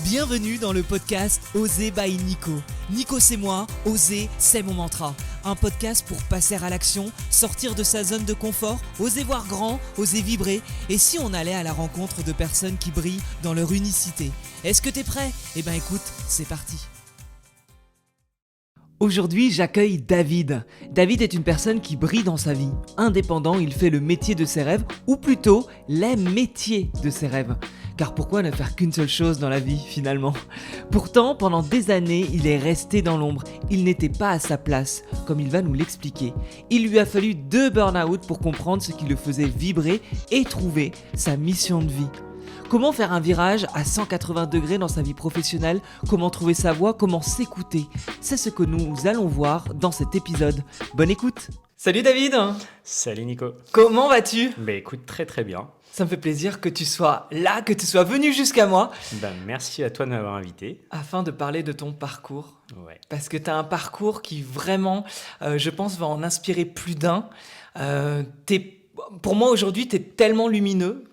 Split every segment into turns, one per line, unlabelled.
Bienvenue dans le podcast Oser by Nico. Nico c'est moi, oser c'est mon mantra. Un podcast pour passer à l'action, sortir de sa zone de confort, oser voir grand, oser vibrer. Et si on allait à la rencontre de personnes qui brillent dans leur unicité? Est-ce que t'es prêt? Eh ben écoute, c'est parti. Aujourd'hui, j'accueille David. David est une personne qui brille dans sa vie. Indépendant, il fait le métier de ses rêves, ou plutôt les métiers de ses rêves. Car pourquoi ne faire qu'une seule chose dans la vie, finalement? Pourtant, pendant des années, il est resté dans l'ombre. Il n'était pas à sa place, comme il va nous l'expliquer. Il lui a fallu 2 burn-out pour comprendre ce qui le faisait vibrer et trouver sa mission de vie. Comment faire un virage à 180 degrés dans sa vie professionnelle? Comment trouver sa voie? Comment s'écouter? C'est ce que nous allons voir dans cet épisode. Bonne écoute! Salut David!
Salut Nico.
Comment vas-tu?
Écoute, très très bien.
Ça me fait plaisir que tu sois là, que tu sois venu jusqu'à moi.
Merci à toi de m'avoir invité.
Afin de parler de ton parcours.
Ouais.
Parce que tu as un parcours qui vraiment, je pense, va en inspirer plus d'un. Pour moi aujourd'hui, tu es tellement lumineux.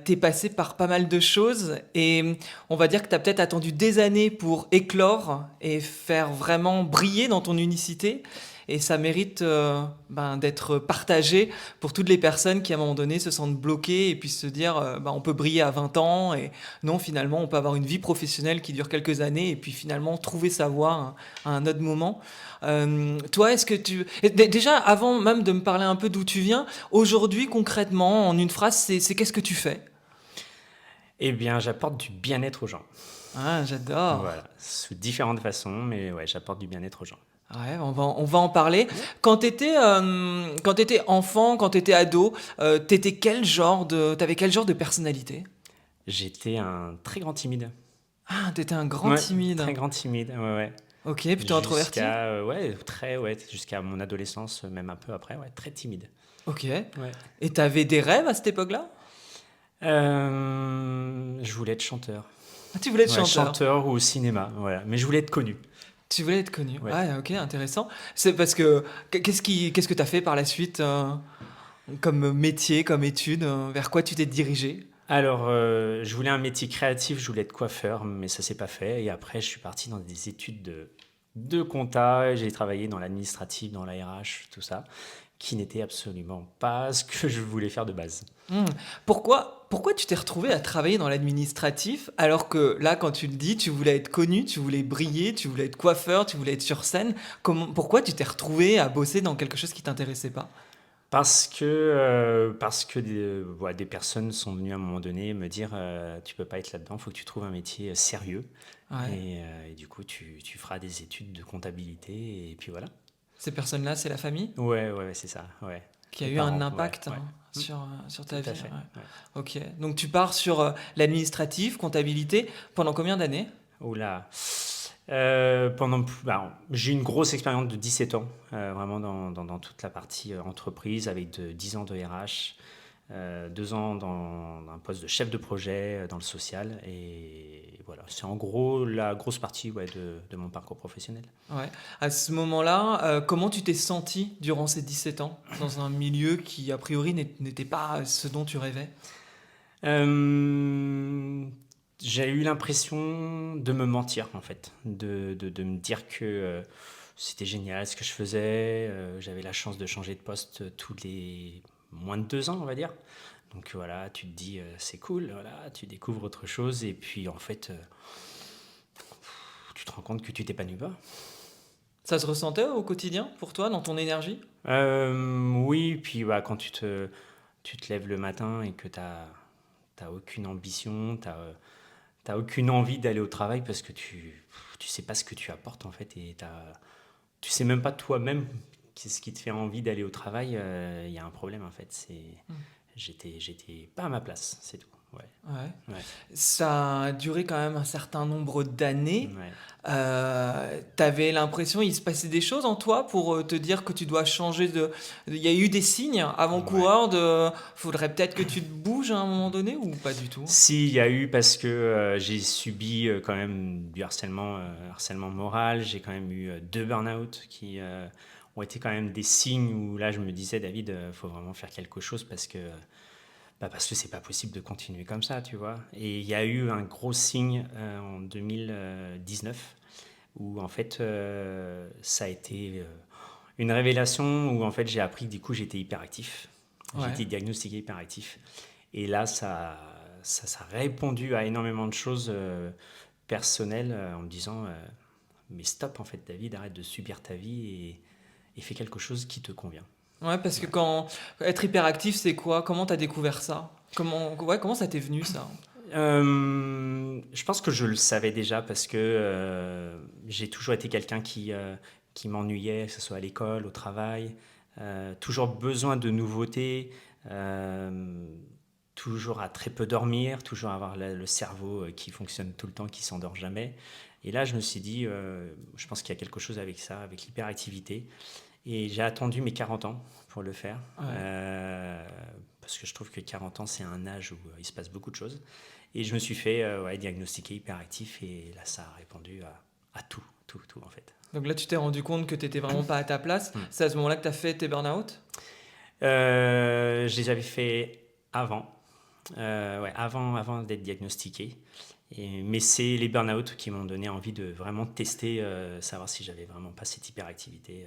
T'es passé par pas mal de choses et on va dire que t'as peut-être attendu des années pour éclore et faire vraiment briller dans ton unicité et ça mérite d'être partagé pour toutes les personnes qui à un moment donné se sentent bloquées et puis se dire on peut briller à 20 ans et non, finalement on peut avoir une vie professionnelle qui dure quelques années et puis finalement trouver sa voie à un autre moment. Toi, est-ce que déjà, avant même de me parler un peu d'où tu viens, aujourd'hui, concrètement, en une phrase, c'est qu'est-ce que tu fais?
Eh bien, j'apporte du bien-être aux gens.
Ah, j'adore.
Voilà, sous différentes façons, mais ouais, j'apporte du bien-être aux gens.
Ouais, on va en parler. Quand t'étais enfant, quand t'étais ado, t'avais quel genre de personnalité?
J'étais un très grand timide.
Ah, t'étais un grand timide.
Très grand timide, ouais.
Ok, plutôt introverti.
Jusqu'à mon adolescence, même un peu après, ouais, très timide.
Ok.
Ouais.
Et t'avais des rêves à cette époque-là?
Je voulais être chanteur.
Ah, tu voulais être chanteur?
Chanteur ou au cinéma, voilà. Mais je voulais être connu.
Tu voulais être connu.
Ouais.
Ah, ok, intéressant. C'est parce que qu'est-ce que tu as fait par la suite comme métier, comme étude, vers quoi tu t'es dirigé?
Alors, je voulais un métier créatif, je voulais être coiffeur, mais ça s'est pas fait. Et après, je suis parti dans des études de compta. J'ai travaillé dans l'administratif, dans la RH, tout ça, qui n'était absolument pas ce que je voulais faire de base.
Pourquoi tu t'es retrouvé à travailler dans l'administratif alors que là, quand tu le dis, tu voulais être connu, tu voulais briller, tu voulais être coiffeur, tu voulais être sur scène. Pourquoi tu t'es retrouvé à bosser dans quelque chose qui t'intéressait pas?
Parce que des personnes sont venues à un moment donné me dire tu peux pas être là-dedans, il faut que tu trouves un métier sérieux.
Ouais.
Et du coup, tu feras des études de comptabilité et puis voilà.
Ces personnes-là, c'est la famille
Ouais, c'est ça. Ouais.
qui a
Les
eu
parents,
un impact
ouais.
sur ta
Tout à
vie.
fait.
Ouais.
Ouais.
Ok. Donc tu pars sur l'administratif, comptabilité, pendant combien d'années?
Oula. J'ai eu une grosse expérience de 17 ans, vraiment dans toute la partie entreprise, avec 10 ans de RH, 2 ans dans un poste de chef de projet dans le social. Et voilà, c'est en gros la grosse partie de mon parcours professionnel.
Ouais. À ce moment-là, comment tu t'es senti durant ces 17 ans dans un milieu qui, a priori, n'était pas ce dont tu rêvais?
J'ai eu l'impression de me mentir, en fait, de me dire que c'était génial ce que je faisais. J'avais la chance de changer de poste tous les moins de 2 ans, on va dire. Donc voilà, tu te dis c'est cool, voilà, tu découvres autre chose et puis en fait, tu te rends compte que tu t'épanouis pas.
Ça se ressentait au quotidien pour toi, dans ton énergie?
Oui, puis quand tu te lèves le matin et que t'as aucune ambition, t'as aucune envie d'aller au travail parce que tu sais pas ce que tu apportes en fait et tu sais même pas toi-même qu'est-ce qui te fait envie d'aller au travail. Il y a un problème en fait. J'étais pas à ma place, c'est tout. Ouais.
Ouais.
Ouais.
Ça a duré quand même un certain nombre d'années.
Ouais.
T'avais l'impression il se passait des choses en toi pour te dire que tu dois changer de... Il y a eu des signes avant-coureurs de... Faudrait peut-être que tu te bouges à un moment donné ou pas du tout?
Si, il y a eu parce que j'ai subi quand même du harcèlement moral. J'ai quand même eu 2 burn-out qui ont été quand même des signes où là je me disais David, faut vraiment faire quelque chose parce que Bah parce que c'est pas possible de continuer comme ça, tu vois. Et il y a eu un gros signe en 2019 où en fait ça a été une révélation où en fait j'ai appris que du coup j'étais hyperactif. J'ai
Ouais.
été diagnostiqué hyperactif. Et là ça a répondu à énormément de choses personnelles en me disant mais stop en fait David, arrête de subir ta vie et fais quelque chose qui te convient.
Ouais, parce que
Ouais.
quand être hyperactif, c'est quoi? Comment t'as découvert ça? Comment ça t'est venu ça?
Je pense que je le savais déjà parce que j'ai toujours été quelqu'un qui m'ennuyait, que ce soit à l'école, au travail, toujours besoin de nouveautés, euh, toujours à très peu dormir, toujours avoir le cerveau qui fonctionne tout le temps, qui s'endort jamais. Et là, je me suis dit, je pense qu'il y a quelque chose avec ça, avec l'hyperactivité. Et j'ai attendu mes 40 ans pour le faire.
Ouais.
Parce que je trouve que 40 ans, c'est un âge où il se passe beaucoup de choses. Et je me suis fait ouais, diagnostiquer hyperactif. Et là, ça a répondu à tout, tout, tout, en fait.
Donc là, tu t'es rendu compte que t'étais vraiment pas à ta place.
Hmm.
C'est à ce moment-là que t'as fait tes burn-out?
Je les avais fait avant. Ouais, avant d'être diagnostiqué. Mais c'est les burn-out qui m'ont donné envie de vraiment tester, savoir si j'avais vraiment pas cette hyperactivité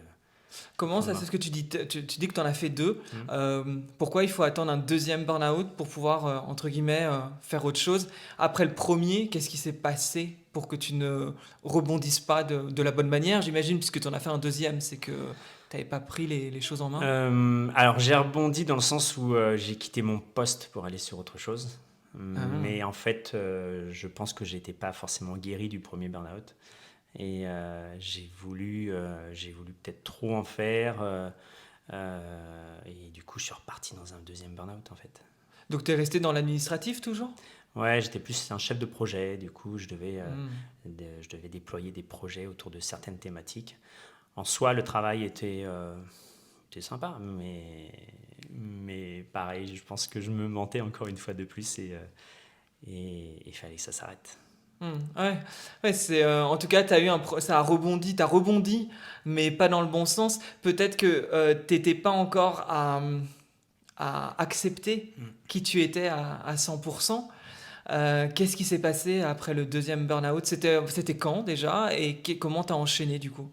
Comment
pour
ça, c'est
moi.
ce que tu dis? Tu dis que t'en as fait deux.
Hmm.
Pourquoi il faut attendre un deuxième burn-out pour pouvoir, entre guillemets, faire autre chose? Après le premier, qu'est-ce qui s'est passé pour que tu ne rebondisses pas de la bonne manière? J'imagine, puisque tu en as fait un deuxième, c'est que t'avais pas pris les choses en main?
Alors j'ai rebondi dans le sens où j'ai quitté mon poste pour aller sur autre chose.
Ah.
Mais en fait, je pense que j'étais pas forcément guéri du premier burn-out. Et j'ai voulu peut-être trop en faire. Et du coup, je suis reparti dans un deuxième burn-out en fait.
Donc t'es resté dans l'administratif toujours?
Ouais, j'étais plus un chef de projet. Du coup,
Hmm.
je devais déployer des projets autour de certaines thématiques. En soi, le travail était sympa, mais pareil, je pense que je me mentais encore une fois de plus et il fallait que ça s'arrête.
Ouais, ouais, c'est en tout cas ça a rebondi, t'as rebondi, mais pas dans le bon sens. Peut-être que t'étais pas encore à accepter
Mm.
qui tu étais à 100%. Qu'est-ce qui s'est passé après le deuxième burn-out? C'était quand déjà et comment t'as enchaîné du coup?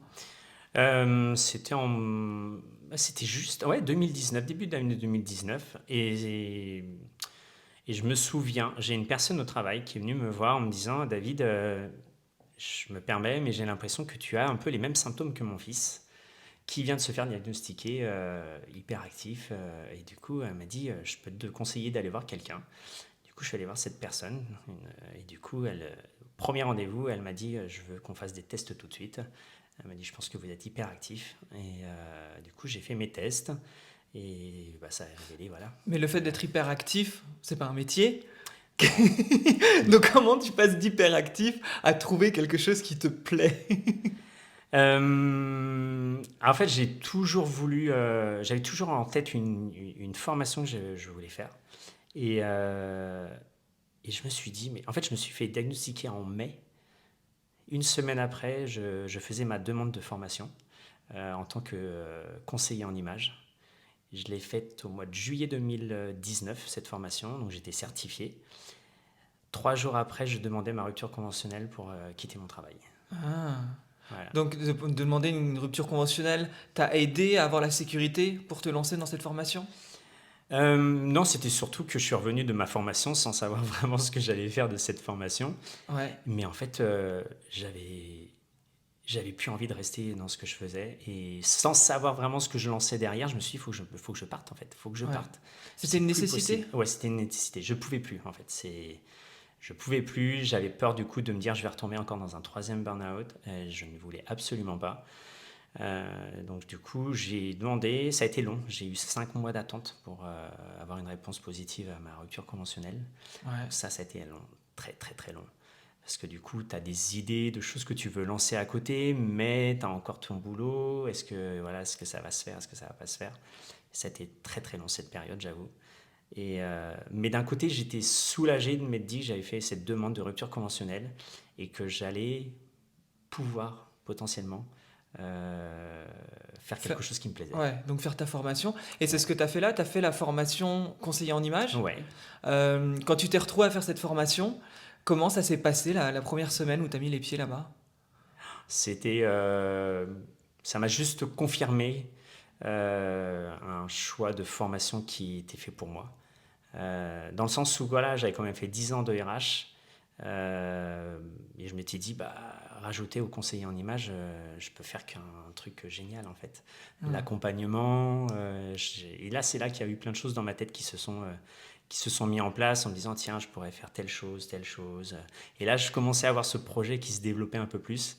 Euh, c'était en, C'était juste, ouais, 2019, début d'année 2019, et je me souviens, j'ai une personne au travail qui est venue me voir en me disant, David, je me permets, mais j'ai l'impression que tu as un peu les mêmes symptômes que mon fils, qui vient de se faire diagnostiquer hyperactif. Et du coup, elle m'a dit, je peux te conseiller d'aller voir quelqu'un. Du coup, je suis allé voir cette personne. Et du coup, premier rendez-vous, elle m'a dit, je veux qu'on fasse des tests tout de suite. Elle m'a dit, je pense que vous êtes hyperactif. Et du coup, j'ai fait mes tests. Et bah, ça a révélé, voilà.
Mais le fait d'être hyperactif, c'est pas un métier.
Non.
Donc comment tu passes d'hyperactif à trouver quelque chose qui te plaît?
En fait, j'avais toujours en tête une formation que je voulais faire. Et, euh, et je me suis dit, mais en fait, je me suis fait diagnostiquer en mai. Une semaine après, je faisais ma demande de formation en tant que conseiller en images. Je l'ai faite au mois de juillet 2019, cette formation, donc j'étais certifié. 3 jours après, je demandais ma rupture conventionnelle pour quitter mon travail.
Ah.
Voilà.
Donc de demander une rupture conventionnelle t'a aidé à avoir la sécurité pour te lancer dans cette formation?
Non, c'était surtout que je suis revenu de ma formation sans savoir vraiment ce que j'allais faire de cette formation.
Ouais.
Mais en fait, j'avais plus envie de rester dans ce que je faisais. Et sans savoir vraiment ce que je lançais derrière, je me suis dit, faut que je parte en fait. Faut que je
Ouais.
parte.
C'était
C'est
une
plus
nécessité?
possible. Ouais, c'était une nécessité. Je pouvais plus en fait. Je pouvais plus. J'avais peur du coup de me dire, je vais retomber encore dans un troisième burn-out. Je ne voulais absolument pas. Donc du coup, j'ai demandé, ça a été long, j'ai eu 5 mois d'attente pour avoir une réponse positive à ma rupture conventionnelle.
Ouais.
Ça a été long, très très très long. Parce que du coup, tu as des idées de choses que tu veux lancer à côté, mais tu as encore ton boulot. Est-ce que ça va se faire, est-ce que ça va pas se faire? Ça a été très très long cette période, j'avoue. Mais d'un côté, j'étais soulagé de m'être dit que j'avais fait cette demande de rupture conventionnelle et que j'allais pouvoir potentiellement faire quelque chose qui me plaisait.
Ouais, donc faire ta formation. Et c'est ce que tu as fait là, tu as fait la formation conseiller en images.
Ouais.
Quand tu t'es retrouvé à faire cette formation, comment ça s'est passé la première semaine où tu as mis les pieds là-bas?
C'était, ça m'a juste confirmé un choix de formation qui était fait pour moi. Dans le sens où voilà, j'avais quand même fait 10 ans de RH et je m'étais dit, bah, rajouter au conseiller en image, je peux faire qu'un truc génial en fait.
Hmm.
L'accompagnement, et là c'est là qu'il y a eu plein de choses dans ma tête qui se sont mis en place en me disant tiens je pourrais faire telle chose, telle chose. Et là je commençais à avoir ce projet qui se développait un peu plus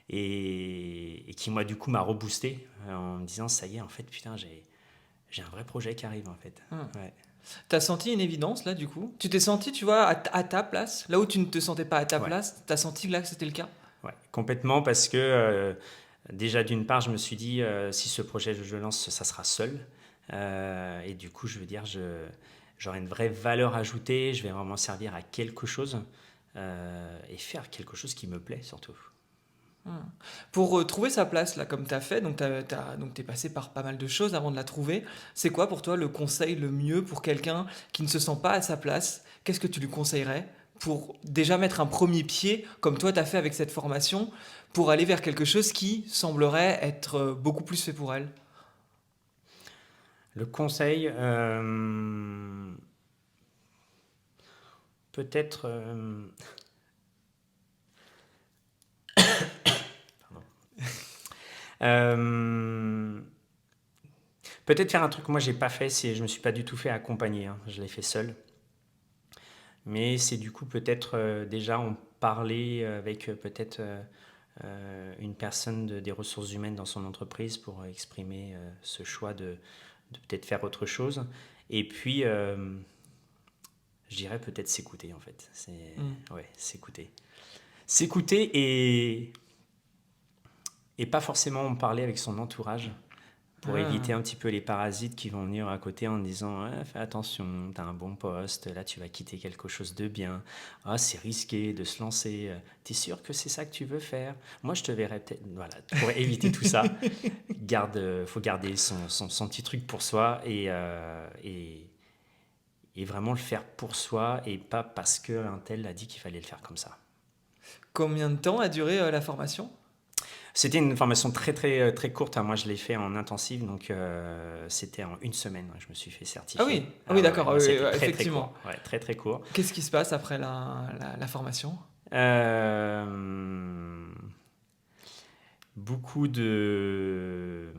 et qui moi du coup m'a reboosté en me disant ça y est en fait putain j'ai un vrai projet qui arrive en fait.
Hmm.
Ouais.
T'as senti une évidence là du coup? Tu t'es senti, tu vois, à ta place, là où tu ne te sentais pas à ta
Ouais.
place, t'as senti là que c'était le cas?
Ouais, complètement parce que déjà d'une part je me suis dit si ce projet je lance ça sera seul. Et du coup je veux dire j'aurai une vraie valeur ajoutée, je vais vraiment servir à quelque chose et faire quelque chose qui me plaît surtout.
Hmm. Pour trouver sa place là comme t'as fait, donc donc t'es passé par pas mal de choses avant de la trouver. C'est quoi pour toi le conseil le mieux pour quelqu'un qui ne se sent pas à sa place? Qu'est-ce que tu lui conseillerais pour déjà mettre un premier pied, comme toi t'as fait avec cette formation, pour aller vers quelque chose qui semblerait être beaucoup plus fait pour elle?
Le conseil, peut-être pardon. Euh, peut-être faire un truc que moi j'ai pas fait, c'est je me suis pas du tout fait accompagner, hein, je l'ai fait seul. Mais c'est du coup peut-être déjà en parler avec peut-être une personne des ressources humaines dans son entreprise pour exprimer ce choix de peut-être faire autre chose. Et puis, je dirais peut-être s'écouter en fait.
Hmm.
Ouais, s'écouter. S'écouter et pas forcément en parler avec son entourage pour éviter
Ah.
un petit peu les parasites qui vont venir à côté en disant ah, fais attention, t'as un bon poste, là tu vas quitter quelque chose de bien, ah, c'est risqué de se lancer, t'es sûr que c'est ça que tu veux faire? Moi je te verrais peut-être. Voilà, pour éviter tout ça, faut garder son petit truc pour soi et vraiment le faire pour soi et pas parce qu'un tel a dit qu'il fallait le faire comme ça.
Combien de temps a duré la formation?
C'était une formation très très très courte, hein. Moi je l'ai fait en intensive, donc c'était en une semaine, je me suis fait certifier.
Ah oui,
Ouais,
d'accord,
moi
oui,
c'était
oui,
très très court,
effectivement.
ouais, très très court.
Qu'est-ce qui se passe après la formation?
Euh, beaucoup de...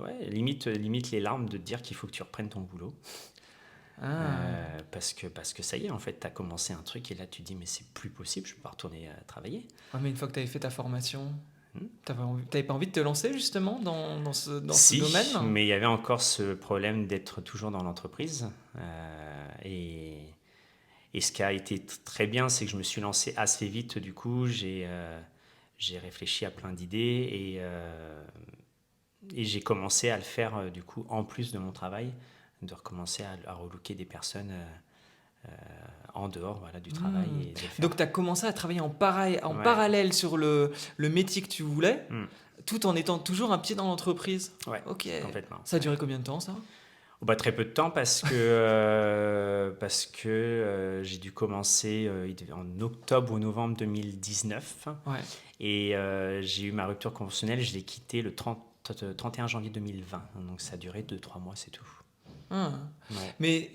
ouais, limite les larmes de te dire qu'il faut que tu reprennes ton boulot.
Ah.
Parce que ça y est, en fait, tu as commencé un truc et là tu te dis mais c'est plus possible, je peux pas retourner travailler.
Ouais, mais une fois que tu avais fait ta formation,
Hmm.
t'avais pas envie de te lancer justement dans ce domaine?
Si, mais il y avait encore ce problème d'être toujours dans l'entreprise. Et ce qui a été très bien, c'est que je me suis lancé assez vite. Du coup, j'ai réfléchi à plein d'idées et j'ai commencé à le faire du coup en plus de mon travail, de recommencer à relooker des personnes en dehors voilà, du travail
Hmm.
et de le faire.
Donc tu as commencé à travailler en
Ouais,
parallèle sur le métier que tu voulais,
hmm,
tout en étant toujours un pied dans l'entreprise.
ouais,
Ok.
complètement.
Ça a
Ouais.
duré combien de temps ça?
Oh, bah, très peu de temps parce que j'ai dû commencer en octobre ou novembre 2019
Ouais.
et j'ai eu ma rupture conventionnelle, je l'ai quitté le 31 janvier 2020, donc ça a duré 2-3 mois, c'est tout.
Ah.
Ouais.
Mais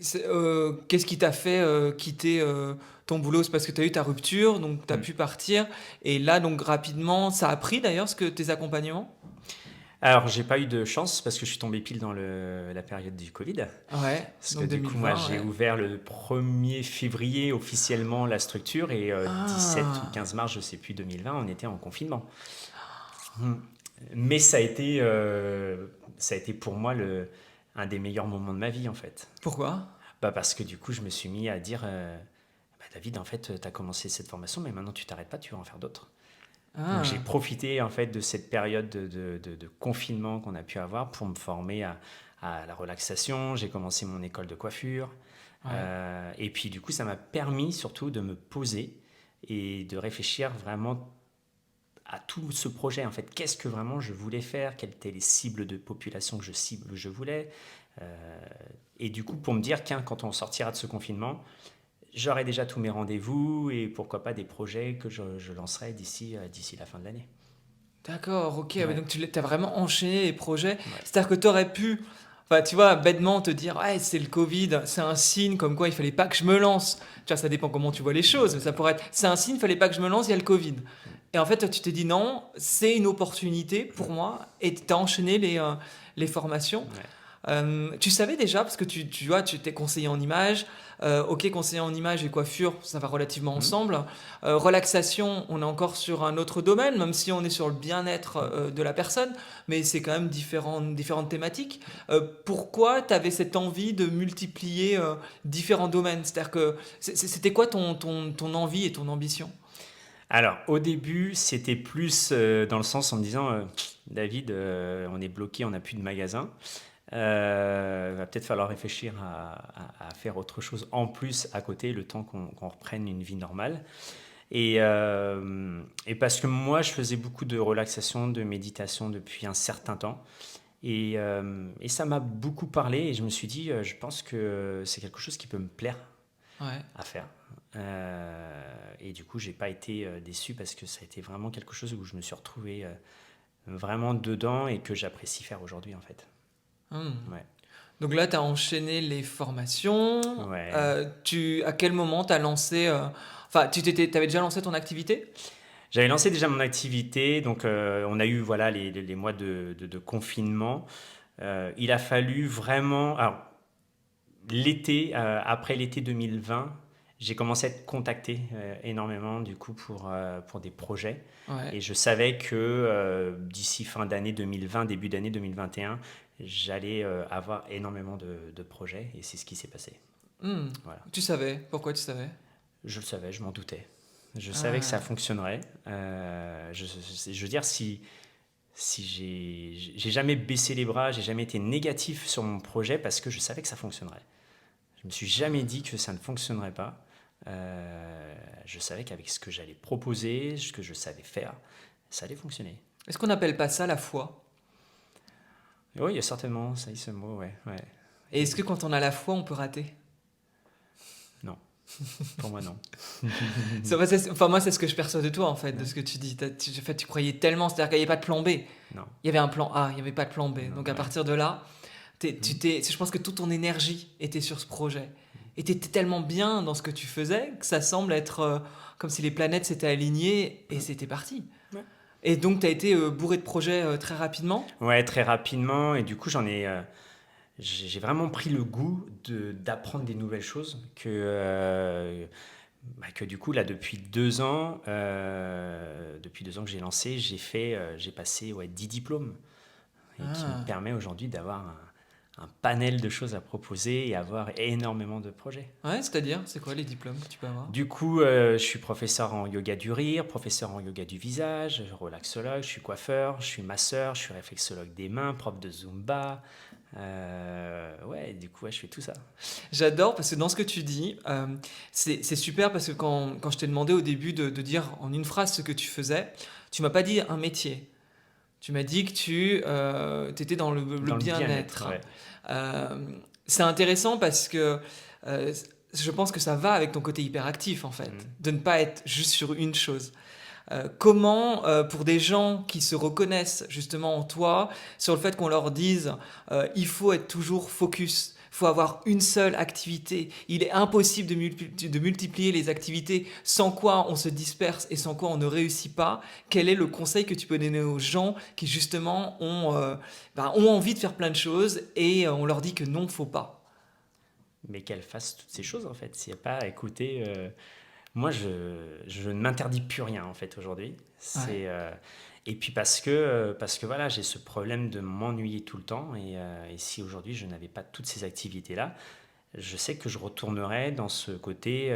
qu'est-ce qui t'a fait quitter ton boulot? C'est parce que tu as eu ta rupture, donc tu as
Hmm.
pu partir. Et là, donc rapidement, ça a pris d'ailleurs tes accompagnements?
Alors j'ai pas eu de chance parce que je suis tombé pile dans la période du Covid.
Ouais,
Parce que
donc
du coup, moi,
2020,
j'ai
ouais.
ouvert le 1er février officiellement la structure et 17 ou
Ah.
15 mars, je sais plus, 2020, on était en confinement. Hmm. Mais ça a été pour moi un des meilleurs moments de ma vie en fait.
Pourquoi?
Bah parce que du coup, je me suis mis à dire bah, David, en fait, tu as commencé cette formation, mais maintenant tu t'arrêtes pas, tu vas en faire d'autres. Donc j'ai
Ah.
profité en fait de cette période de confinement qu'on a pu avoir pour me former à la relaxation. J'ai commencé mon école de coiffure.
Ouais.
Et puis du coup, ça m'a permis surtout de me poser et de réfléchir vraiment à tout ce projet, en fait. Qu'est-ce que vraiment je voulais faire? Quelles étaient les cibles de population que je voulais? Et du coup, pour me dire, tiens, quand on sortira de ce confinement, j'aurai déjà tous mes rendez-vous et pourquoi pas des projets que je lancerai d'ici la fin de l'année.
D'accord, ok. Ouais,
Ouais,
donc tu as vraiment enchaîné les projets.
ouais.
C'est-à-dire que tu aurais pu, enfin, tu vois, bêtement te dire, ouais, c'est le Covid, c'est un signe comme quoi il fallait pas que je me lance. Tu vois, ça dépend comment tu vois les choses, mais ça pourrait être, c'est un signe, il fallait pas que je me lance, il y a le Covid. Et en fait, toi, tu t'es dit non, c'est une opportunité pour moi, et tu as enchaîné les formations.
Ouais.
Tu savais déjà, parce que tu vois, tu t'es conseiller en image. Ok, conseiller en image et coiffure, ça va relativement
Mhm.
ensemble. Relaxation, on est encore sur un autre domaine, même si on est sur le bien-être de la personne, mais c'est quand même différentes thématiques. Pourquoi tu avais cette envie de multiplier différents domaines? C'est-à-dire que c'était quoi ton envie et ton ambition?
Alors, au début, c'était plus dans le sens en me disant, David, on est bloqué, on n'a plus de magasin. Va peut-être falloir réfléchir à faire autre chose en plus à côté, le temps qu'on reprenne une vie normale. Et parce que moi, je faisais beaucoup de relaxation, de méditation depuis un certain temps. Et ça m'a beaucoup parlé et je me suis dit, je pense que c'est quelque chose qui peut me plaire
Ouais.
à faire. Et du coup, j'ai pas été déçu parce que ça a été vraiment quelque chose où je me suis retrouvé vraiment dedans et que j'apprécie faire aujourd'hui en fait.
Hmm.
Ouais.
Donc là, tu as enchaîné les formations.
Ouais.
À quel moment tu as lancé... Enfin, t'avais déjà lancé ton activité?
J'avais lancé déjà mon activité, donc on a eu voilà les mois de confinement. Il a fallu vraiment, alors l'été, après l'été 2020, j'ai commencé à être contacté énormément du coup pour des projets.
Ouais.
Et je savais que d'ici fin d'année 2020, début d'année 2021, j'allais avoir énormément de projets et c'est ce qui s'est passé.
Hmm.
Voilà.
Tu savais? Pourquoi tu savais?
Je le savais, je m'en doutais. Je savais que ça
Ah.
fonctionnerait. Je veux dire, si j'ai jamais baissé les bras, j'ai jamais été négatif sur mon projet parce que je savais que ça fonctionnerait. Je me suis jamais dit que ça ne fonctionnerait pas. Je savais qu'avec ce que j'allais proposer, ce que je savais faire, ça allait fonctionner.
Est-ce qu'on n'appelle pas ça la foi?
Et oui, il y a certainement ça, ce mot, ouais, ouais.
Et est-ce que quand on a la foi, on peut rater?
Non, pour moi non.
Enfin, moi, c'est ce que je perçois de toi, en fait, de
Ouais.
ce que tu dis. En fait, tu croyais tellement, c'est-à-dire qu'il n'y avait pas de plan B.
Non,
Il y avait un plan A, il n'y avait pas de plan B.
non,
Donc à
ouais.
partir de là, je pense que toute ton énergie était sur ce projet. Et tu étais tellement bien dans ce que tu faisais que ça semble être comme si les planètes s'étaient alignées et c'était parti.
Ouais.
Et donc tu as été bourré de projets très rapidement.
Ouais, très rapidement. Et du coup, j'ai vraiment pris le goût d'apprendre des nouvelles choses que du coup, là, depuis 2 ans que j'ai lancé, j'ai passé 10 diplômes et qui me
Ah.
permet aujourd'hui d'avoir un panel de choses à proposer et avoir énormément de projets.
Ouais, c'est-à-dire, c'est quoi les diplômes que tu peux avoir?
Du coup, je suis professeur en yoga du rire, professeur en yoga du visage, relaxologue, je suis coiffeur, je suis masseur, je suis réflexologue des mains, prof de Zumba. Ouais, du coup, ouais, je fais tout ça.
J'adore parce que dans ce que tu dis, c'est super parce que quand je t'ai demandé au début de dire en une phrase ce que tu faisais, tu m'as pas dit un métier. Tu m'as dit que tu étais dans le
Dans le bien-être,
bien-être.
ouais.
Euh, c'est intéressant parce que euh, je pense que ça va avec ton côté hyperactif en fait,
Mm.
de ne pas être juste sur une chose. Comment, pour des gens qui se reconnaissent justement en toi, sur le fait qu'on leur dise il faut être toujours focus, il faut avoir une seule activité, il est impossible de multiplier les activités sans quoi on se disperse et sans quoi on ne réussit pas, quel est le conseil que tu peux donner aux gens qui justement ont envie de faire plein de choses et on leur dit que non, faut pas?
Mais qu'elle fasse toutes ces choses, en fait. S'il n'y a pas à écouter. Moi, je ne m'interdis plus rien, en fait, aujourd'hui.
Ouais.
Et puis parce que voilà, j'ai ce problème de m'ennuyer tout le temps. Et si aujourd'hui je n'avais pas toutes ces activités-là, je sais que je retournerais dans ce côté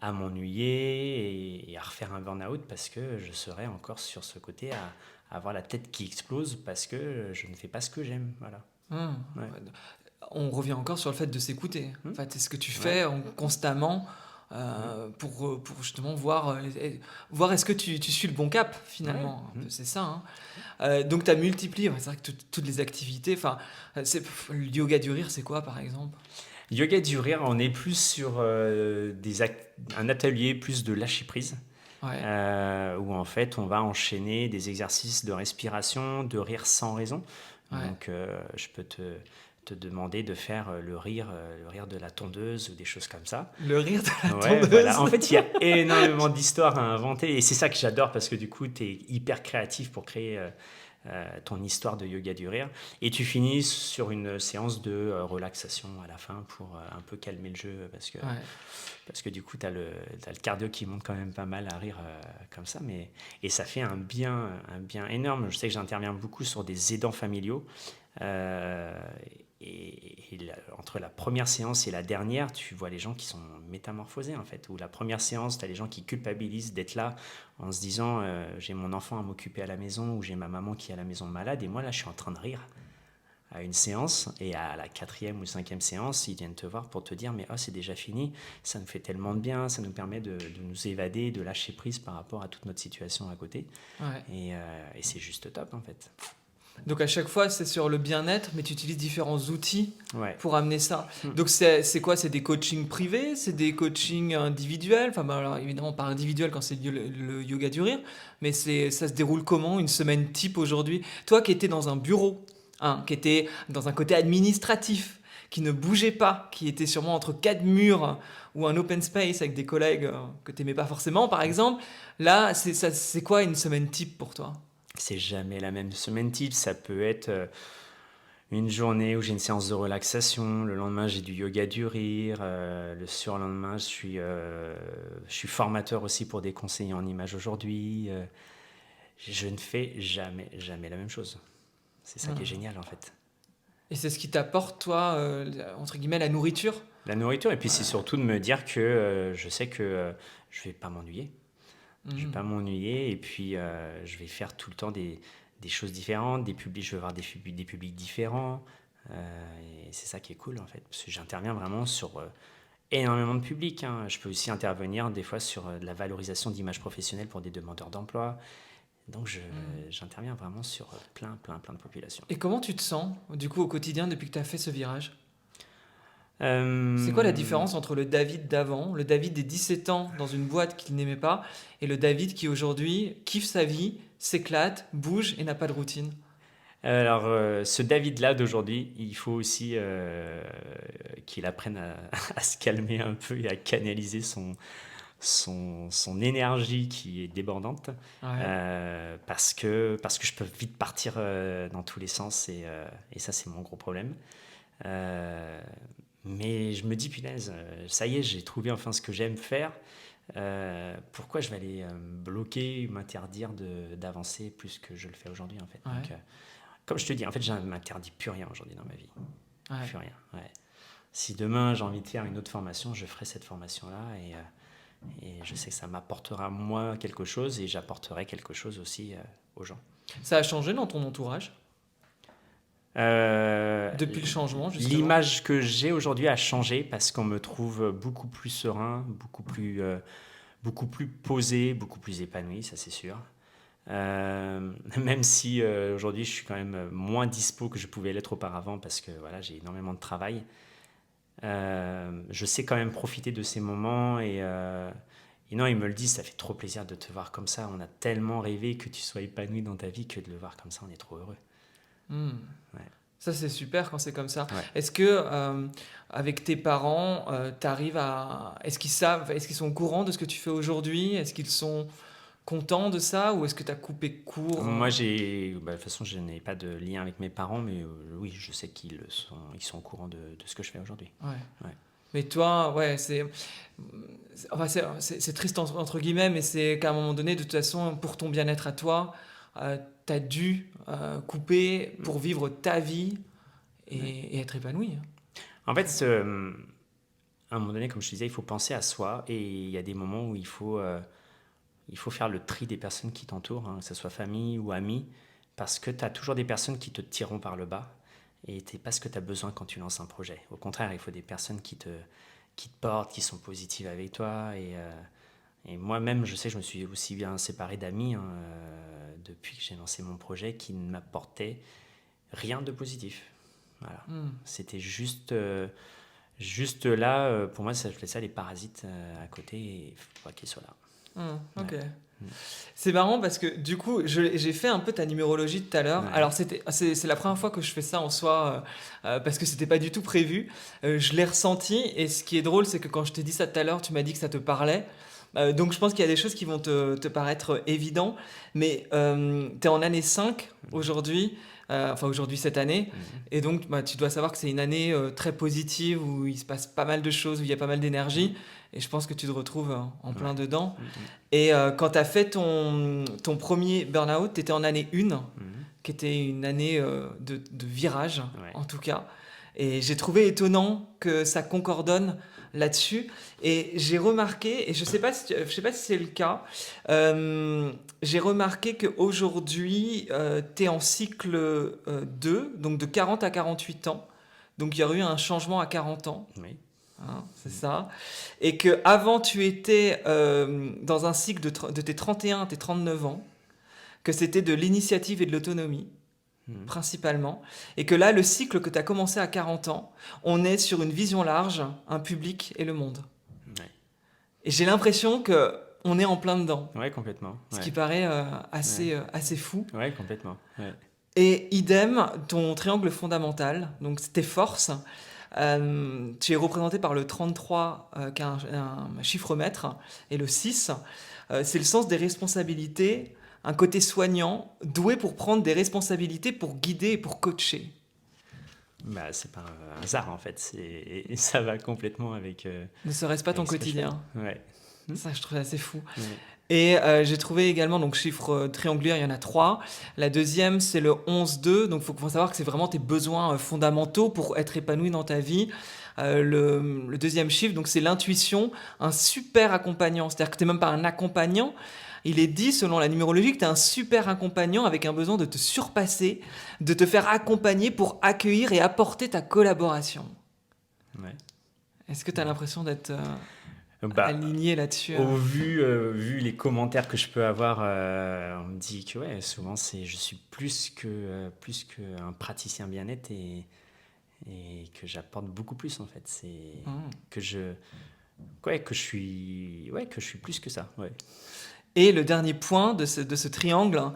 à m'ennuyer et à refaire un burn-out parce que je serais encore sur ce côté à avoir la tête qui explose parce que je ne fais pas ce que j'aime. Voilà.
Hum.
Ouais.
On revient encore sur le fait de s'écouter. En
Hmm.
fait, c'est ce que tu
Ouais.
fais constamment pour justement voir est-ce que tu suis le bon cap,
Ouais.
finalement. Un peu, c'est ça, hein. Donc, tu as multiplié, ouais, c'est vrai que toutes les activités. Enfin, le yoga du rire, c'est quoi, par exemple?
Yoga du rire, on est plus sur un atelier plus de lâcher prise,
Ouais,
où en fait on va enchaîner des exercices de respiration, de rire sans raison.
ouais.
Donc je peux te demander de faire le rire de la tondeuse ou des choses comme ça.
Le rire de la
Ouais, voilà.
tondeuse.
En fait, il y a énormément d'histoires à inventer et c'est ça que j'adore parce que du coup, tu es hyper créatif pour créer ton histoire de yoga du rire. Et tu finis sur une séance de relaxation à la fin pour un peu calmer le jeu
Ouais,
parce que du coup, t'as le cardio qui monte quand même pas mal à rire comme ça. Et ça fait un bien énorme. Je sais que j'interviens beaucoup sur des aidants familiaux. Euh, Entre la première séance et la dernière, tu vois les gens qui sont métamorphosés en fait. Ou la première séance, tu as les gens qui culpabilisent d'être là en se disant j'ai mon enfant à m'occuper à la maison ou j'ai ma maman qui est à la maison malade et moi là je suis en train de rire à une séance et à la quatrième ou cinquième séance, ils viennent te voir pour te dire mais oh c'est déjà fini, ça nous fait tellement de bien, ça nous permet de nous évader, de lâcher prise par rapport à toute notre situation à côté
ouais.
et c'est juste top en fait.
Donc à chaque fois, c'est sur le bien-être, mais tu utilises différents outils
Ouais.
pour amener ça.
Mm.
Donc c'est quoi? C'est des coachings privés? C'est des coachings individuels? Enfin, bah, alors, évidemment, pas individuel quand c'est le yoga du rire, mais ça se déroule comment? Une semaine type aujourd'hui? Toi qui étais dans un bureau, hein, qui était dans un côté administratif, qui ne bougeait pas, qui était sûrement entre quatre murs ou un open space avec des collègues que tu n'aimais pas forcément, par exemple, là, c'est quoi une semaine type pour toi?
C'est jamais la même semaine type. Ça peut être une journée où j'ai une séance de relaxation. Le lendemain, j'ai du yoga du rire. Le surlendemain, je suis formateur aussi pour des conseillers en images aujourd'hui. Je ne fais jamais la même chose. C'est ça qui est
Hmm.
génial en fait.
Et c'est ce qui t'apporte, toi, entre guillemets, la nourriture?
La nourriture, et puis c'est
Ouais.
surtout de me dire que je sais que je vais pas m'ennuyer. Je vais pas
Mhm.
m'ennuyer, et puis je vais faire tout le temps des choses différentes, des publics, je vais voir des publics différents. Et c'est ça qui est cool en fait, parce que j'interviens vraiment sur énormément de publics, hein. Je peux aussi intervenir des fois sur de la valorisation d'images professionnelles pour des demandeurs d'emploi. Donc
Mhm.
j'interviens vraiment sur plein de populations.
Et comment tu te sens, du coup, au quotidien depuis que tu as fait ce virage? C'est quoi la
Euh,
différence entre le David d'avant, le David des 17 ans dans une boîte qu'il n'aimait pas, et le David qui aujourd'hui kiffe sa vie, s'éclate, bouge et n'a pas de routine?
alors, ce David-là d'aujourd'hui, il faut aussi qu'il apprenne à se calmer un peu et à canaliser son énergie qui est débordante
Ouais.
parce que je peux vite partir dans tous les sens et ça c'est mon gros problème. Euh, mais je me dis punaise, ça y est, j'ai trouvé enfin ce que j'aime faire. Pourquoi je vais aller me bloquer, m'interdire d'avancer plus que je le fais aujourd'hui en fait.
Ouais.
Donc, comme je te dis, en fait, je ne m'interdis plus rien aujourd'hui dans ma vie.
Ouais.
Plus rien. Ouais. Si demain j'ai envie de faire une autre formation, je ferai cette formation-là et je sais que ça m'apportera moi quelque chose et j'apporterai quelque chose aussi aux gens.
Ça a changé dans ton entourage
Euh,
depuis le changement, justement?
L'image que j'ai aujourd'hui a changé parce qu'on me trouve beaucoup plus serein, beaucoup plus posé, beaucoup plus épanoui, ça c'est sûr. Même si aujourd'hui je suis quand même moins dispo que je pouvais l'être auparavant parce que voilà, j'ai énormément de travail. Je sais quand même profiter de ces moments et non, ils me le disent, ça fait trop plaisir de te voir comme ça. On a tellement rêvé que tu sois épanoui dans ta vie que de le voir comme ça, on est trop heureux.
Hmm.
Ouais.
Ça, c'est super quand c'est comme ça.
Ouais.
Est-ce que, avec tes parents, t'arrives à... Est-ce qu'ils savent, est-ce qu'ils sont au courant de ce que tu fais aujourd'hui? Est-ce qu'ils sont contents de ça? Ou est-ce que tu as coupé court?
Moi, de toute façon, je n'ai pas de lien avec mes parents, mais oui, je sais ils sont au courant de ce que je fais aujourd'hui.
Ouais.
Ouais.
Mais toi, ouais, enfin, c'est triste entre guillemets, mais c'est qu'à un moment donné, de toute façon, pour ton bien-être à toi, tu as dû couper pour vivre ta vie
Ouais.
et être épanoui.
En fait, à un moment donné, comme je te disais, il faut penser à soi et il y a des moments où il faut faire le tri des personnes qui t'entourent, hein, que ce soit famille ou amis, parce que tu as toujours des personnes qui te tireront par le bas et tu n'es pas ce que tu as besoin quand tu lances un projet. Au contraire, il faut des personnes qui te portent, qui sont positives avec toi. Et moi-même, je sais que je me suis aussi bien séparé d'amis hein, depuis que j'ai lancé mon projet qui ne m'apportaient rien de positif. Voilà. C'était juste là, pour moi, ça, je fais ça les parasites à côté et il faut pas qu'ils soient là.
Ok.
Ouais.
C'est marrant parce que du coup, j'ai fait un peu ta numérologie tout à l'heure.
Ouais.
Alors, c'est la première fois que je fais ça en soi parce que c'était pas du tout prévu. Je l'ai ressenti et ce qui est drôle, c'est que quand je t'ai dit ça tout à l'heure, tu m'as dit que ça te parlait. Donc, je pense qu'il y a des choses qui vont te paraître évidentes. Mais tu es en année 5 aujourd'hui, enfin aujourd'hui cette année. Et donc, bah, tu dois savoir que c'est une année très positive où il se passe pas mal de choses, où il y a pas mal d'énergie. Et je pense que tu te retrouves en plein
Ouais.
dedans. Et quand tu as fait ton premier burn-out, tu étais en année 1, qui était une année de virage,
Ouais.
en tout cas. Et j'ai trouvé étonnant que ça concordonne là-dessus. Et j'ai remarqué, et je sais pas si c'est le cas, j'ai remarqué qu'aujourd'hui, tu es en cycle 2, donc de 40 à 48 ans. Donc il y aurait eu un changement à 40 ans.
Oui.
Hein, c'est ça. Et que avant tu étais dans un cycle de tes 31 à tes 39 ans, que c'était de l'initiative et de l'autonomie, principalement. Et que là, le cycle que tu as commencé à 40 ans, on est sur une vision large, un public et le monde.
Ouais.
Et j'ai l'impression que on est en plein dedans.
Ouais, complètement.
Ce
Ouais.
qui paraît assez fou.
Ouais, complètement. Ouais.
Et idem, ton triangle fondamental, donc tes forces, tu es représenté par le 33, qui est un chiffre maître, et le 6, c'est le sens des responsabilités, un côté soignant, doué pour prendre des responsabilités, pour guider et pour coacher.
Bah, c'est pas un hasard en fait. Et ça va complètement avec.
Ne serait-ce pas ton
avec ce que je fais.
quotidien?
Ouais.
Ça, je trouve assez fou.
Ouais.
Et j'ai trouvé également, donc chiffre triangulaire, il y en a 3. La deuxième, c'est le 11-2. Donc, il faut savoir que c'est vraiment tes besoins fondamentaux pour être épanoui dans ta vie. Le deuxième chiffre, donc c'est l'intuition, un super accompagnant. C'est-à-dire que tu n'es même pas un accompagnant. Il est dit, selon la numérologie, que tu es un super accompagnant avec un besoin de te surpasser, de te faire accompagner pour accueillir et apporter ta collaboration.
Ouais.
Est-ce que tu as l'impression d'être
Bah,
aligné là-dessus?
vu les commentaires que je peux avoir, on me dit que ouais, souvent je suis plus qu'un praticien bien-être et que j'apporte beaucoup plus en fait. C'est que que je suis plus que ça. Ouais.
Et le dernier point de ce triangle,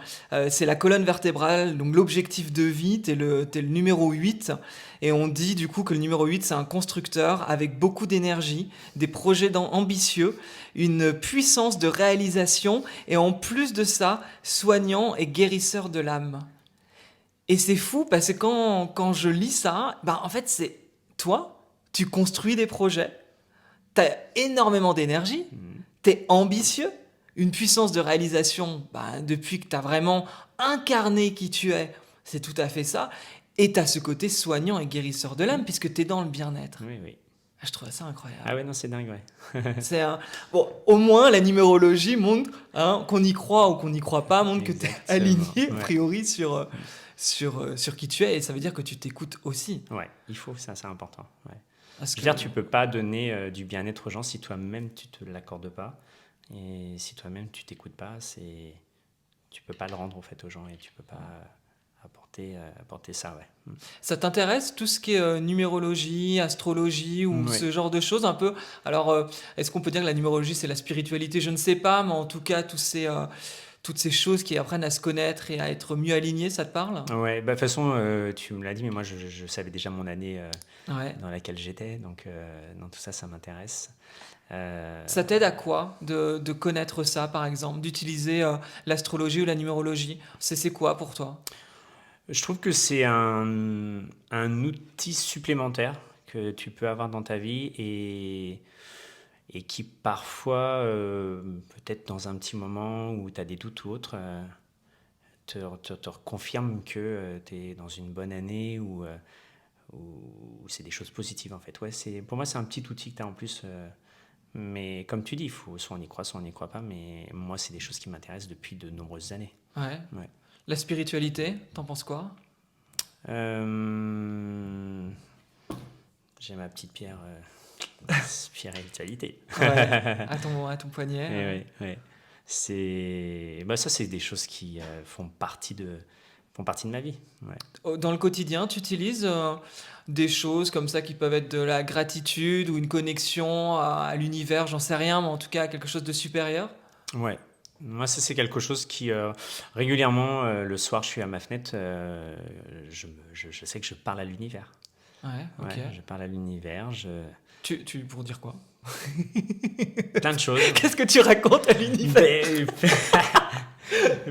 c'est la colonne vertébrale, donc l'objectif de vie, t'es le numéro 8. Et on dit du coup que le numéro 8, c'est un constructeur avec beaucoup d'énergie, des projets ambitieux, une puissance de réalisation, et en plus de ça, soignant et guérisseur de l'âme. Et c'est fou parce que quand je lis ça, bah en fait c'est toi, tu construis des projets, t'as énormément d'énergie, t'es ambitieux, une puissance de réalisation, bah, depuis que t'as vraiment incarné qui tu es, c'est tout à fait ça. Et t'as ce côté soignant et guérisseur de l'âme puisque t'es dans le bien-être.
Oui, oui.
Ah, je trouve ça incroyable.
Ah ouais, non, c'est dingue, ouais.
Bon, au moins la numérologie montre qu'on y croit ou qu'on n'y croit pas, montre que t'es
Exactement,
aligné a
ouais.
priori sur qui tu es, et ça veut dire que tu t'écoutes aussi.
Ouais, il faut, ça, c'est important. Ouais.
Parce
Je veux dire, tu peux pas donner du bien-être aux gens si toi-même tu te l'accordes pas. Et si toi-même tu t'écoutes pas, tu peux pas le rendre en fait aux gens et tu peux pas apporter ça, ouais.
Ça t'intéresse tout ce qui est numérologie, astrologie ou
Ouais.
ce genre de choses un peu? Alors, est-ce qu'on peut dire que la numérologie c'est la spiritualité? Je ne sais pas, mais en tout cas, toutes ces choses qui apprennent à se connaître et à être mieux alignées, ça te parle?
Ouais, bah, de toute façon, tu me l'as dit, mais moi je savais déjà mon année
Ouais.
dans laquelle j'étais, donc dans tout ça, ça m'intéresse.
Ça t'aide à quoi de connaître ça, par exemple, d'utiliser l'astrologie ou la numérologie? C'est quoi pour toi?
Je trouve que c'est un outil supplémentaire que tu peux avoir dans ta vie et qui parfois, peut-être dans un petit moment où tu as des doutes ou autre, te confirme que tu es dans une bonne année ou c'est des choses positives en fait. Ouais, pour moi, c'est un petit outil que tu as en plus. Mais comme tu dis, il faut soit on y croit, soit on n'y croit pas. Mais moi, c'est des choses qui m'intéressent depuis de nombreuses années.
Ouais.
Ouais.
La spiritualité, t'en penses quoi?
J'ai ma petite pierre Spiritualité.
Ouais, à ton poignet.
Et ouais. Ça, c'est des choses qui font partie de ma vie. Ouais.
Dans le quotidien, tu utilises des choses comme ça qui peuvent être de la gratitude ou une connexion à l'univers, j'en sais rien, mais en tout cas à quelque chose de supérieur?
Ouais. Moi, ça, c'est quelque chose qui, régulièrement, le soir, je suis à ma fenêtre, je sais que je parle à l'univers.
Ouais, ok.
Ouais, je parle à l'univers,
Pour dire quoi?
plein de choses.
Qu'est-ce que tu racontes à l'univers?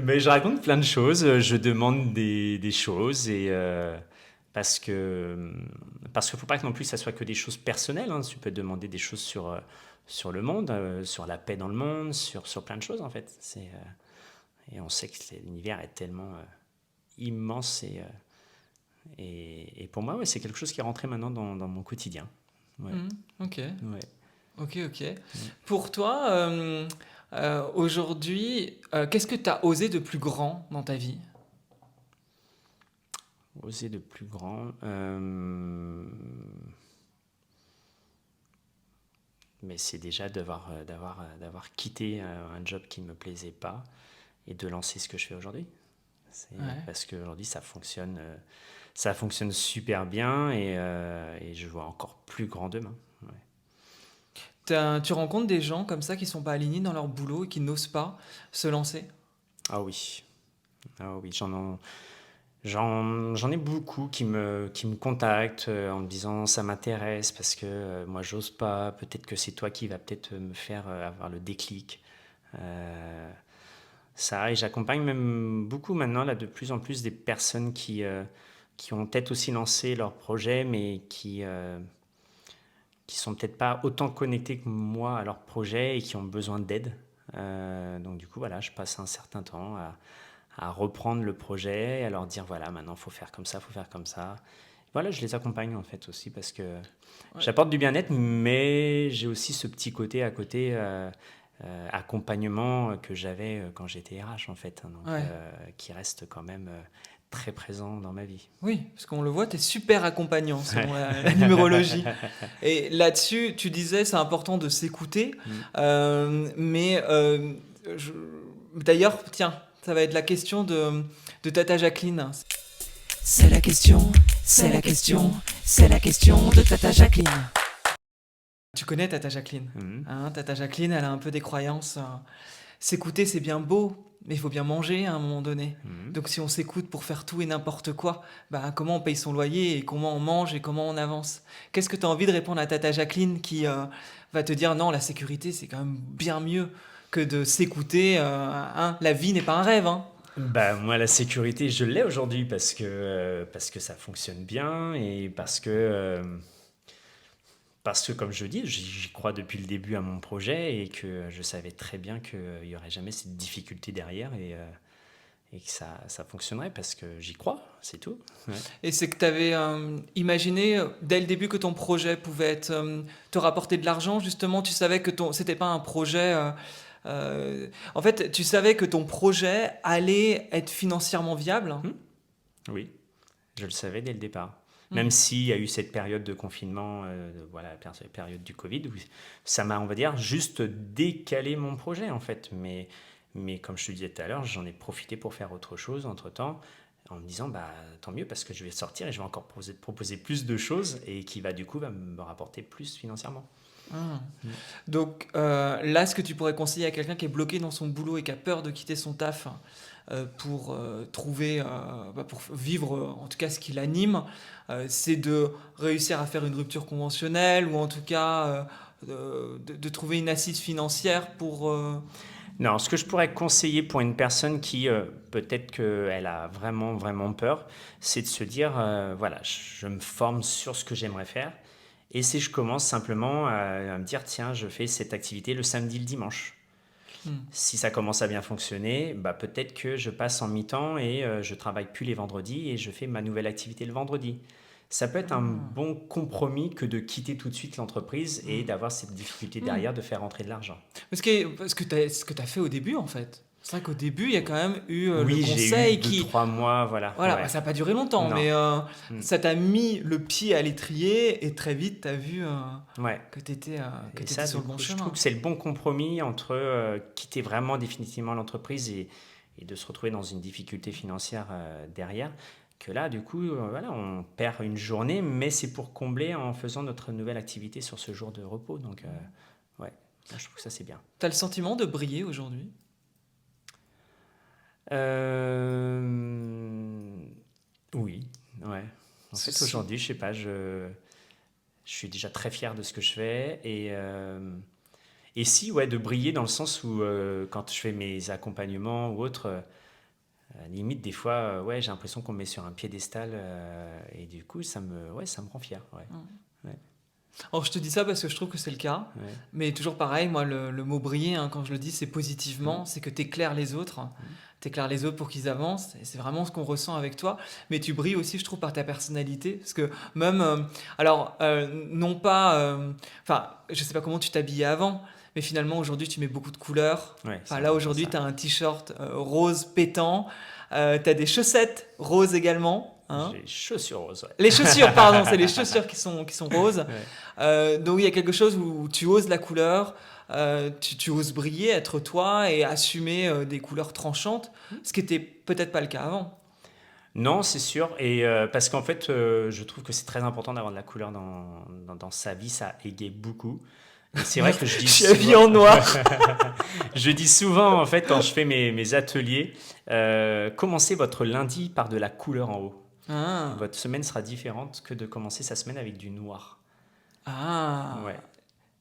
Mais je raconte plein de choses, je demande des choses parce que faut pas que non plus ça soit que des choses personnelles, hein. Tu peux demander des choses sur le monde, sur la paix dans le monde, sur plein de choses en fait. Et on sait que l'univers est tellement immense et pour moi ouais, c'est quelque chose qui est rentré maintenant dans mon quotidien. Ouais,
Ok,
ouais.
ok. Pour toi, aujourd'hui, qu'est-ce que tu as osé de plus grand dans ta vie?
Oser de plus grand. Mais c'est déjà d'avoir quitté un job qui ne me plaisait pas et de lancer ce que je fais aujourd'hui.
Ouais.
Parce qu'aujourd'hui, ça fonctionne super bien et je vois encore plus grand demain. Ouais.
Tu rencontres des gens comme ça qui sont pas alignés dans leur boulot et qui n'osent pas se lancer?
Ah oui, ah oui, j'en ai beaucoup qui me contactent en me disant ça m'intéresse parce que moi j'ose pas, peut-être que c'est toi qui va peut-être me faire avoir le déclic. Euh, Ça, et j'accompagne même beaucoup maintenant, là, de plus en plus des personnes qui ont peut-être aussi lancé leur projet, mais qui sont peut-être pas autant connectés que moi à leur projet et qui ont besoin d'aide. Donc du coup, voilà, je passe un certain temps à reprendre le projet, à leur dire, voilà, maintenant, il faut faire comme ça, il faut faire comme ça. Voilà, je les accompagne en fait aussi parce que
Ouais.
j'apporte du bien-être, mais j'ai aussi ce petit côté à côté accompagnement que j'avais quand j'étais RH en fait, hein, donc
Ouais.
qui reste quand même très présent dans ma vie.
Oui, parce qu'on le voit, tu es super accompagnant selon la numérologie. Et là-dessus, tu disais c'est important de s'écouter.
Mm.
Mais je- d'ailleurs, tiens, ça va être la question de Tata Jacqueline. C'est la question, c'est la question, c'est la question de Tata Jacqueline. Tu connais Tata Jacqueline,
Mm.
hein, Tata Jacqueline, elle a un peu des croyances. S'écouter, c'est bien beau, mais il faut bien manger à un moment donné.
Mm.
Donc si on s'écoute pour faire tout et n'importe quoi, bah, comment on paye son loyer et comment on mange et comment on avance? Qu'est-ce que tu as envie de répondre à Tata Jacqueline qui va te dire non, la sécurité, c'est quand même bien mieux que de s'écouter. Hein, la vie n'est pas un rêve. Hein.
Bah, moi, la sécurité, je l'ai aujourd'hui parce que ça fonctionne bien et parce que, comme je dis, j'y crois depuis le début à mon projet et que je savais très bien qu'il n'y aurait jamais cette difficulté derrière et que ça fonctionnerait parce que j'y crois, c'est tout. Ouais.
Et c'est que tu avais imaginé dès le début que ton projet pouvait te rapporter de l'argent, justement, tu savais que c'était pas un projet. En fait, tu savais que ton projet allait être financièrement viable.
Hmm. Oui, je le savais dès le départ. Même
Mhm.
s'il y a eu cette période de confinement, voilà, la période du Covid, où ça m'a, on va dire, juste décalé mon projet, en fait. Mais comme je te disais tout à l'heure, j'en ai profité pour faire autre chose entre-temps, en me disant, bah, tant mieux, parce que je vais sortir et je vais encore proposer plus de choses et qui va, du coup, va me rapporter plus financièrement.
Ah.
Mm.
Donc là, ce que tu pourrais conseiller à quelqu'un qui est bloqué dans son boulot et qui a peur de quitter son taf pour trouver, pour vivre en tout cas ce qui l'anime, c'est de réussir à faire une rupture conventionnelle ou en tout cas de trouver une assise financière pour...
Non, ce que je pourrais conseiller pour une personne qui, peut-être qu'elle a vraiment, vraiment peur, c'est de se dire, voilà, je me forme sur ce que j'aimerais faire. Et si je commence simplement à me dire, tiens, je fais cette activité le samedi, le dimanche.
Hmm.
Si ça commence à bien fonctionner, bah peut-être que je passe en mi-temps et je travaille plus les vendredis et je fais ma nouvelle activité le vendredi. Ça peut être un
Ah.
bon compromis que de quitter tout de suite l'entreprise et
Hmm.
d'avoir cette difficulté
Hmm.
derrière de faire rentrer de l'argent.
Ce que tu as fait au début en fait. C'est vrai qu'au début, il y a quand même eu le
Oui, j'ai eu
conseil
2, 3 mois, voilà.
Voilà,
Ouais.
ça n'a pas duré longtemps,
Non.
mais
Mm.
ça t'a mis le pied à l'étrier et très vite, tu as vu
Ouais.
que tu étais,
Et ça,
sur
du
le bon
coup, je
chemin.
trouve que c'est le bon compromis entre quitter vraiment définitivement l'entreprise et de se retrouver dans une difficulté financière derrière. Que là, du coup, voilà, on perd une journée, mais c'est pour combler en faisant notre nouvelle activité sur ce jour de repos. Donc, ouais, moi, je trouve que ça, c'est bien.
Tu as le sentiment de briller aujourd'hui?
Euh, Oui, ouais. En
Ce-
fait,
ce-
aujourd'hui, je sais pas, je suis déjà très fier de ce que je fais et si, ouais, de briller dans le sens où quand je fais mes accompagnements ou autres, limite des fois, ouais, j'ai l'impression qu'on me met sur un piédestal et du coup, ouais, ça me rend fier, ouais. Ouais,
Alors, je te dis ça parce que je trouve que c'est le cas,
ouais.
mais toujours pareil, moi, le mot briller, hein, quand je le dis, c'est positivement,
Mm.
c'est que tu éclaires les autres. T'éclaires les autres pour qu'ils avancent, et c'est vraiment ce qu'on ressent avec toi. Mais tu brilles aussi, je trouve, par ta personnalité, parce que même, alors, non pas, enfin, je sais pas comment tu t'habillais avant, mais finalement, aujourd'hui, tu mets beaucoup de couleurs.
Ouais, c'est
Enfin, là,
important
aujourd'hui,
ça.
tu as un t-shirt rose pétant, tu as des chaussettes roses également, hein.
J'ai chaussures roses, ouais.
Les chaussures, pardon, c'est les chaussures qui sont roses.
Ouais.
Donc il y a quelque chose où tu oses la couleur, tu oses briller, être toi et assumer des couleurs tranchantes, ce qui était peut-être pas le cas avant.
Non, c'est sûr. Et parce qu'en fait, je trouve que c'est très important d'avoir de la couleur dans sa vie. Ça égaye beaucoup. Et c'est vrai que je
Je
dis
suis habillé
souvent,
en noir.
je dis souvent en fait quand je fais mes ateliers, commencez votre lundi par de la couleur en haut.
Ah,
Votre semaine sera différente que de commencer sa semaine avec du noir.
ah,
Ouais.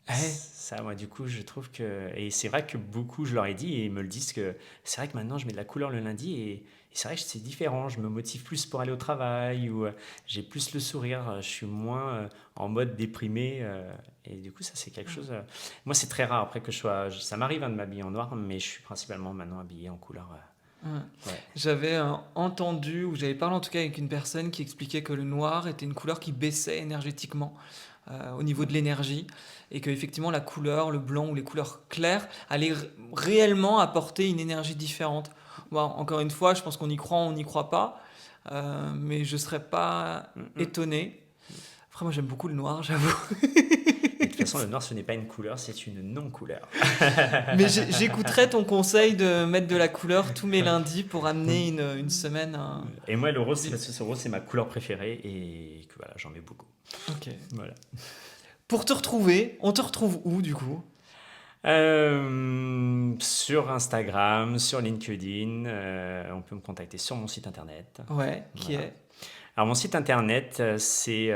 eh,
Ça, moi, du coup, je trouve que. Et c'est vrai que beaucoup, je leur ai dit, et ils me le disent que c'est vrai que maintenant, je mets de la couleur le lundi, et c'est vrai que c'est différent. Je me motive plus pour aller au travail, ou j'ai plus le sourire, je suis moins en mode déprimé, et du coup, ça, c'est quelque chose. Moi, c'est très rare après que je sois. Ça m'arrive hein, de m'habiller en noir, mais je suis principalement maintenant habillé en couleur.
ouais.
Ouais.
J'avais entendu, ou j'avais parlé en tout cas avec une personne qui expliquait que le noir était une couleur qui baissait énergétiquement au niveau de l'énergie et que effectivement la couleur, le blanc ou les couleurs claires allaient réellement apporter une énergie différente. Bon, encore une fois, je pense qu'on y croit, on n'y croit pas, mais je serais pas
Mm, mm.
étonné. Après, moi j'aime beaucoup le noir, j'avoue.
Et de toute façon, le noir, ce n'est pas une couleur, c'est une non-couleur.
Mais j'écouterai ton conseil de mettre de la couleur tous mes lundis pour amener une semaine.
Et moi, le rose, c'est parce que ce rose, c'est ma couleur préférée, et que voilà, j'en mets beaucoup.
Ok.
Voilà.
Pour te retrouver, on te retrouve où du coup?
Sur Instagram, sur LinkedIn, on peut me contacter sur mon site internet.
Ouais, qui
Voilà.
est?
Alors mon site internet, c'est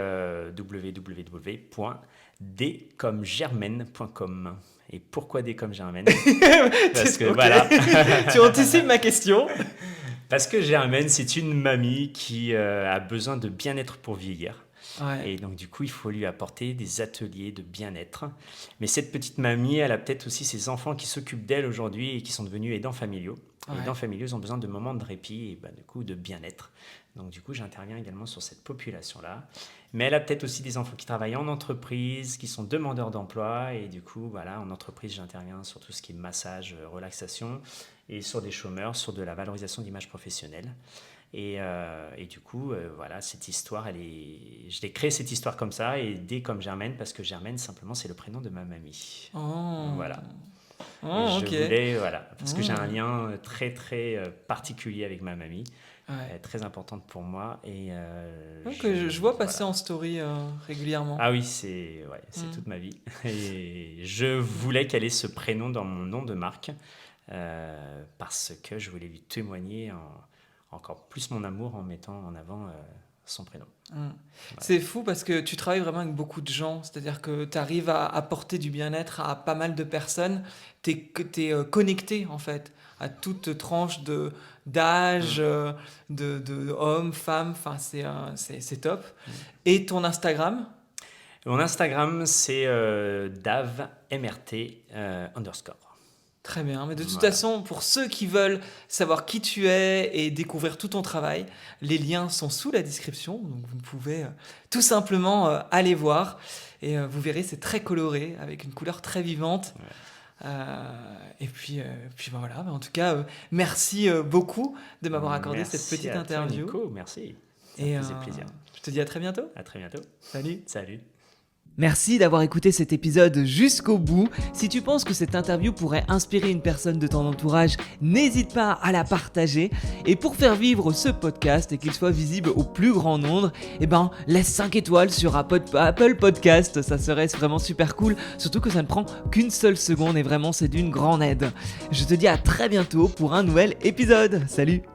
www.dcomgermaine.com. Et pourquoi D comme Germaine? Parce que
Ok.
voilà,
Tu anticipes ma question.
parce que Germaine, c'est une mamie qui a besoin de bien-être pour vieillir.
Ouais.
Et donc, du coup, il faut lui apporter des ateliers de bien-être. Mais cette petite mamie, elle a peut-être aussi ses enfants qui s'occupent d'elle aujourd'hui et qui sont devenus aidants familiaux.
Ouais.
Les aidants familiaux, ils ont besoin de moments de répit et du coup, de bien-être. Donc, du coup, j'interviens également sur cette population-là. Mais elle a peut-être aussi des enfants qui travaillent en entreprise, qui sont demandeurs d'emploi. Et du coup, voilà, en entreprise, j'interviens sur tout ce qui est massage, relaxation et sur des chômeurs, sur de la valorisation d'image professionnelle. Et du coup, voilà, cette histoire, je l'ai créée cette histoire comme ça, et D comme Germaine, parce que Germaine, simplement, c'est le prénom de ma mamie.
Oh.
Voilà. Et
Oh,
je
ok.
voulais, voilà, parce que j'ai un
Oh.
lien très, très particulier avec ma mamie,
Ouais.
très importante pour moi. Et
Donc, je vois passer
voilà.
en story régulièrement.
Ah oui, c'est
Mm.
toute ma vie. Et je voulais qu'elle ait ce prénom dans mon nom de marque, parce que je voulais lui témoigner encore plus mon amour en mettant en avant son prénom.
C'est fou parce que tu travailles vraiment avec beaucoup de gens, c'est-à-dire que tu arrives à apporter du bien-être à pas mal de personnes, tu es connecté en fait à toute tranche d'âge, de hommes, femmes, enfin c'est top. Et ton Instagram?
Mon Instagram, c'est davmrt underscore.
Très bien, mais de toute
Voilà.
façon, pour ceux qui veulent savoir qui tu es et découvrir tout ton travail, les liens sont sous la description, donc vous pouvez tout simplement aller voir et vous verrez, c'est très coloré, avec une couleur très vivante. Puis voilà, en tout cas, merci beaucoup de m'avoir accordé cette petite
Merci à toi,
interview.
Nico, merci. Ça
Et
me faisait plaisir.
je te dis à très bientôt.
À très bientôt.
Salut.
Salut.
Merci d'avoir écouté cet épisode jusqu'au bout. Si tu penses que cette interview pourrait inspirer une personne de ton entourage, n'hésite pas à la partager. Et pour faire vivre ce podcast et qu'il soit visible au plus grand nombre, laisse 5 étoiles sur Apple Podcast. Ça serait vraiment super cool. Surtout que ça ne prend qu'une seule seconde et vraiment c'est d'une grande aide. Je te dis à très bientôt pour un nouvel épisode. Salut!